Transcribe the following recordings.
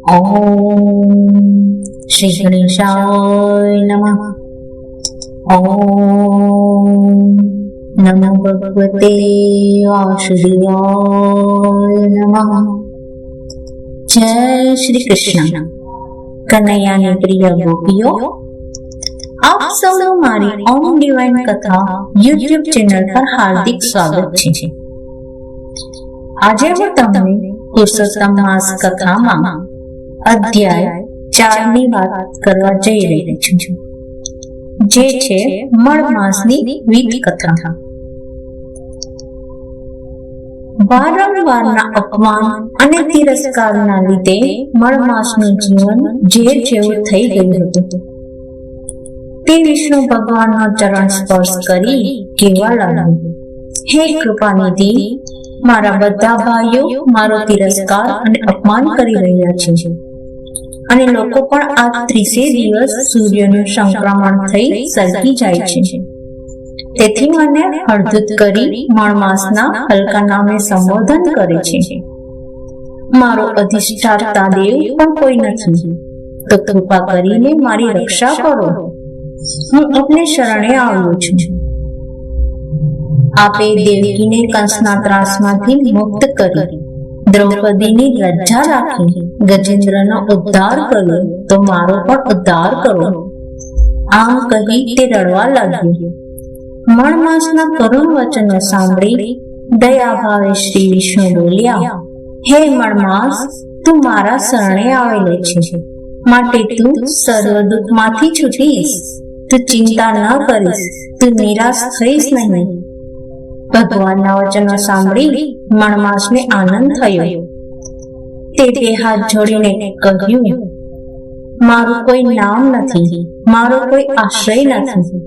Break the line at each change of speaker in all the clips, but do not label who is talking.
ओम श्री गणेशाय नमः। ओम नमो भगवते वासुदेवाय नमः। जय श्री कृष्ण। कन्हैयाની પ્રિય ગોપીઓ, આપ સૌનું મારી ઓમ ડિવાઇન કથા યુટ્યુબ ચેનલ પર હાર્દિક સ્વાગત છે। આજે હું તમને પુરુષોત્તમ માસ કથામાં અધ્યાય 4 ની વાત કરવા જઈ રહી છું, જે છે મળ માસની વિધ કથા। વારંવારના અપમાન અને તિરસ્કારના લીધે મળમાસનું જીવન ઝેર જેવું થઈ ગયું હતું। તે વિષ્ણુ ભગવાનનો ચરણ સ્પર્શ કરી કહેવા લાગ્યું, હે કૃપાનિધિ, મારા બધા ભાઈઓ મારો તિરસ્કાર અને અપમાન કરી રહ્યા છે, અને લોકો પણ આ 30 દિવસ સૂર્યનું સંક્રમણ થઈ સળગી જાય છે। તેથી મને હળદૂત કરી મળમાસના હલકા નામે સંબોધન કરે છે। મારો અધિષ્ઠાતા દેવ પણ કોઈ નથી, તો કૃપા કરીને મારી રક્ષા કરો। હું આપને શરણે આવ્યો છું। આપે દેવકીને કંસના ત્રાસમાંથી મુક્ત કરી, દ્રૌપદીની લજ્જા રાખી, ગજેન્દ્રનો ઉદ્ધાર કર્યો, તો મારો પણ ઉદ્ધાર કરો। આમ કહી તે રડવા લાગ્યો। મળમાસના કરુણ વચનો સાંભળી દયાભાવે શ્રી વિષ્ણુ બોલ્યા, હે મળમાસ, તું મારા શરણે આવેલો છે, માટે તું સર્વ દુઃખમાંથી છૂટીશ। તું ચિંતા ન કરીશ, તું નિરાશ થઈશ નહીં। ભગવાનના વચનો સાંભળી મળમાસને આનંદ થયો। તે બે હાથ જોડીને કહ્યું, મારું કોઈ નામ નથી, મારો કોઈ આશ્રય નથી,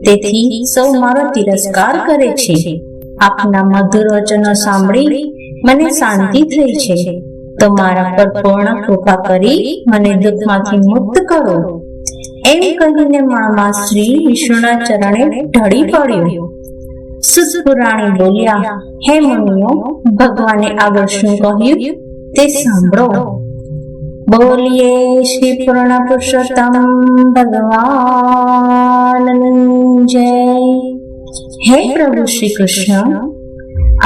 તેથી સૌ મારો તિરસ્કાર કરે છે। આપના મધુર વચનો સાંભળી મને શાંતિ થઈ છે, તો મારા પર પૂર્ણ કૃપા કરી મને દુઃખમાંથી મુક્ત કરો। એમ કહીને મળમાસ શ્રી વિષ્ણુના ચરણે ઢળી પડ્યો। સુત પુરાણી બોલ્યા, હે મુનિઓ, ભગવાને આગળ શું કહ્યું તે સાંભળો। બોલીએ શ્રી પૂર્ણ પુરુષોત્તમ ભગવાનની જય। હે પ્રભુ શ્રી કૃષ્ણ,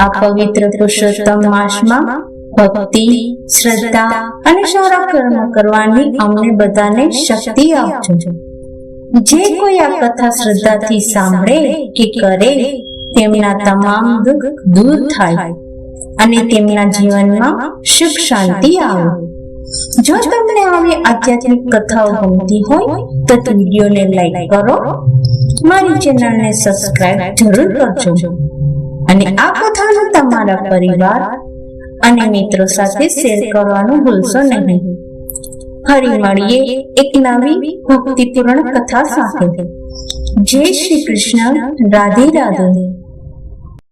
આ પવિત્ર પુરુષોત્તમ માસમાં ભક્તિ, શ્રદ્ધા અને સારા કર્મ કરવાની અમને બધાને શક્તિ આપજો। જે કોઈ આ કથા શ્રદ્ધાથી સાંભળે કે કરે, તેમના તમામ દુઃખ દૂર થાય અને તેમના જીવનમાં સુખ શાંતિ આવે। જો તમને આવી આધ્યાત્મિક કથાઓ ગમતી હોય તો વિડીયોને લાઈક કરો, મારી ચેનલને સબસ્ક્રાઇબ જરૂર કરજો, અને આ કથાને તમારા પરિવાર અને મિત્રો સાથે શેર કરવાનું ભૂલશો નહીં। ફરી મળીએ એક નવી ભક્તિપૂર્ણ કથા સાથે। જય શ્રી કૃષ્ણ। રાધે રાધે।